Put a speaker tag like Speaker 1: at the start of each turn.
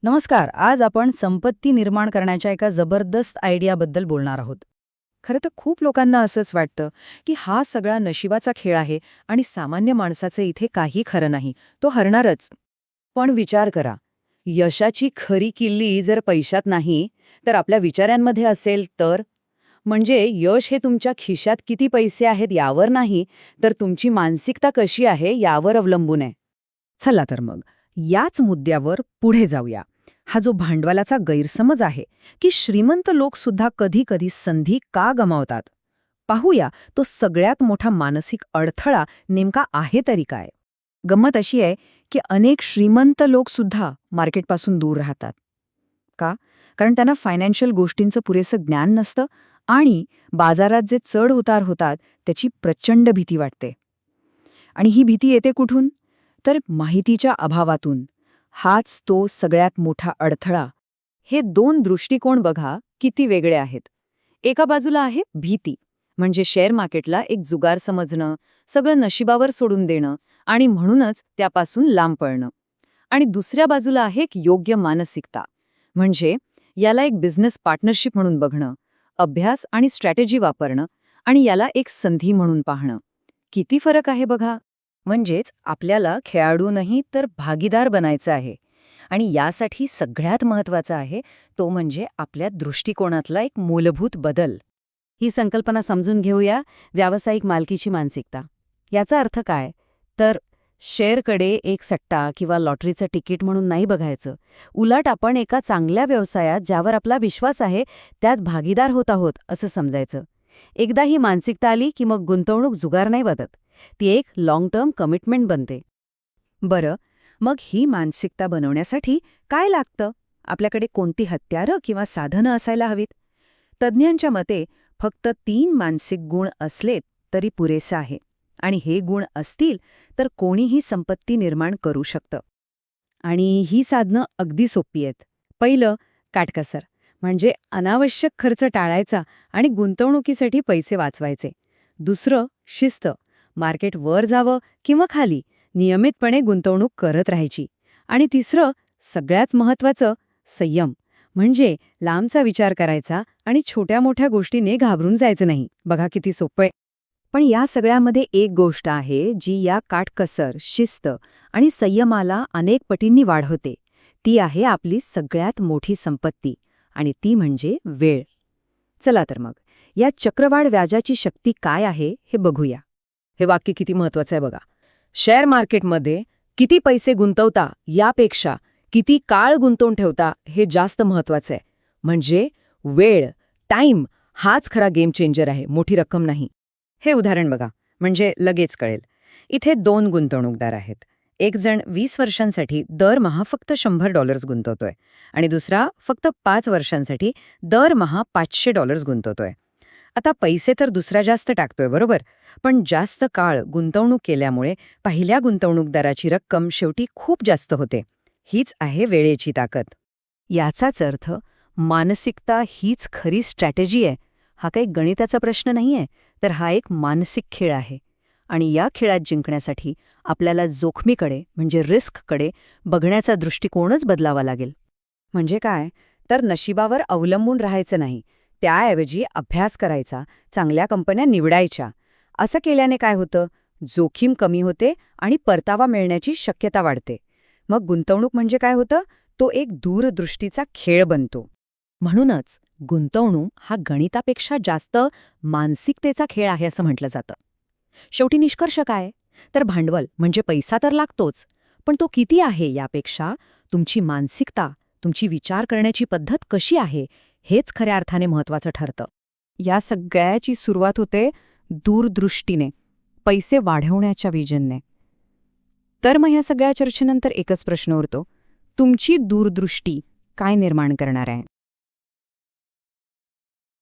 Speaker 1: नमस्कार. आज आपण संपत्ती निर्माण करण्याच्या एका जबरदस्त आयडियाबद्दल बोलणार आहोत.
Speaker 2: खरं तर खूप लोकांना असंच वाटतं की हा सगळा नशिबाचा खेळ आहे आणि सामान्य माणसाचं इथे काही खरं नाही, तो हरणारच.
Speaker 1: पण विचार करा, यशाची खरी किल्ली जर पैशात नाही, तर आपल्या विचारांमध्ये असेल तर? म्हणजे यश हे तुमच्या खिशात किती पैसे आहेत यावर नाही, तर तुमची मानसिकता कशी आहे यावर अवलंबून आहे.
Speaker 2: चला तर मग याच मुद्द्यावर पुढे जाऊया. हा जो भांडवलाचा गैरसमज आहे की श्रीमंत लोक सुद्धा कधी कधी संधी का गमावतात, पाहूया तो सगळ्यात मोठा मानसिक अडथळा नेमका आहे तरी काय. गंमत अशी आहे की अनेक श्रीमंत लोक सुद्धा मार्केटपासून दूर राहतात. का? कारण त्यांना फायनान्शियल गोष्टींचं पुरेसं ज्ञान नसतं आणि बाजारात जे चढ उतार होतात त्याची प्रचंड भीती वाटते. आणि ही भीती येते कुठून? तर माहितीच्या अभावातून. हाच तो सगळ्यात मोठा अडथळा. हे दोन दृष्टिकोन बघा किती वेगळे आहेत. एका बाजूला आहे भीती, म्हणजे शेअर मार्केटला एक जुगार समजणं, सगळं नशिबावर सोडून देणं आणि म्हणूनच त्यापासून लांब पळणं. आणि दुसऱ्या बाजूला आहे एक योग्य मानसिकता, म्हणजे याला एक बिझनेस पार्टनरशिप म्हणून बघणं, अभ्यास आणि स्ट्रॅटेजी वापरणं आणि याला एक संधी म्हणून पाहणं. किती फरक आहे बघा. म्हणजेच आपल्याला खेळाडू नाही तर भागीदार बनायचं आहे. आणि यासाठी सगळ्यात महत्त्वाचं आहे तो म्हणजे आपल्या दृष्टिकोनातला एक मूलभूत बदल.
Speaker 1: ही संकल्पना समजून घेऊया. व्यावसायिक मालकीची मानसिकता. याचा अर्थ काय? तर शेअरकडे एक सट्टा किंवा लॉटरीचं तिकीट म्हणून नाही बघायचं. उलट आपण एका चांगल्या व्यवसायात ज्यावर आपला विश्वास आहे त्यात भागीदार होत आहोत असं समजायचं. एकदा ही मानसिकता आली की मग गुंतवणूक जुगार नाही बदत, ती एक लाँग टर्म कमिटमेंट बनते.
Speaker 2: बरं, मग ही मानसिकता बनवण्यासाठी काय लागतं? आपल्याकडे कोणती हत्यारं किंवा साधनं असायला हवीत? तज्ज्ञांच्या मते फक्त 3 मानसिक गुण असलेत तरी पुरेसं आहे. आणि हे गुण असतील तर कोणीही संपत्ती निर्माण करू शकतं.
Speaker 1: आणि ही साधनं अगदी सोपी आहेत. पहिलं, काटकसर, म्हणजे अनावश्यक खर्च टाळायचा आणि गुंतवणुकीसाठी पैसे वाचवायचे. दुसरं, शिस्त, मार्केट वर जावं किंवा खाली नियमितपणे गुंतवणूक करत राहायची. आणि तिसरं, सगळ्यात महत्त्वाचं, संयम, म्हणजे लांबचा विचार करायचा आणि छोट्या मोठ्या गोष्टीने घाबरून जायचं नाही. बघा किती सोपं आहे.
Speaker 2: पण या सगळ्यामध्ये एक गोष्ट आहे जी या काटकसर, शिस्त आणि संयमाला अनेक पटींनी वाढवते. ती आहे आपली सगळ्यात मोठी संपत्ती, आणि ती म्हणजे वेळ. चला तर मग या चक्रवाढ व्याजाची शक्ती काय आहे हे बघूया.
Speaker 1: हे वाक्य किती महत्वाचं आहे बघा. शेअर मार्केटमध्ये किती पैसे गुंतवता यापेक्षा किती काळ गुंतवून ठेवता हे जास्त महत्वाचं आहे. म्हणजे वेळ, टाईम हाच खरा गेम चेंजर आहे, मोठी रक्कम नाही. हे उदाहरण बघा, म्हणजे लगेच कळेल. इथे 2 गुंतवणूकदार आहेत. एक जण 20 वर्षांसाठी दरमहा फक्त $100 गुंतवतोय आणि दुसरा फक्त 5 वर्षांसाठी दरमहा $500 गुंतवतोय. आता पैसे तर दुसरा जास्त टाकतोय बरोबर, पण जास्त काळ गुंतवणूक केल्यामुळे पहिल्या गुंतवणूकदाराची रक्कम शेवटी खूप जास्त होते. हीच आहे वेळेची ताकद.
Speaker 2: याचाच अर्थ मानसिकता हीच खरी स्ट्रॅटेजी आहे. हा काही गणिताचा प्रश्न नाहीये, तर हा एक मानसिक खेळ आहे. आणि या खेळात जिंकण्यासाठी आपल्याला जोखमीकडे म्हणजे रिस्ककडे बघण्याचा दृष्टिकोनच बदलावा लागेल.
Speaker 1: म्हणजे काय? तर नशिबावर अवलंबून राहायचं नाही, त्याऐवजी अभ्यास करायचा, चांगल्या कंपन्या निवडायच्या. असं केल्याने काय होतं? जोखीम कमी होते आणि परतावा मिळण्याची शक्यता वाढते. मग गुंतवणूक म्हणजे काय होतं? तो एक दूरदृष्टीचा खेळ बनतो.
Speaker 2: म्हणूनच गुंतवणूक हा गणितापेक्षा जास्त मानसिकतेचा खेळ आहे असं म्हटलं जातं. शेवटी निष्कर्ष काय? तर भांडवल म्हणजे पैसा तर लागतोच, पण तो किती आहे यापेक्षा तुमची मानसिकता, तुमची विचार करण्याची पद्धत कशी आहे हेच खऱ्या अर्थाने महत्त्वाचं ठरतं. या सगळ्याची सुरुवात होते दूरदृष्टीने, पैसे वाढवण्याच्या विजनने. तर मग ह्या सगळ्या चर्चेनंतर एकच प्रश्न उरतो, तुमची दूरदृष्टी काय निर्माण करणार आहे?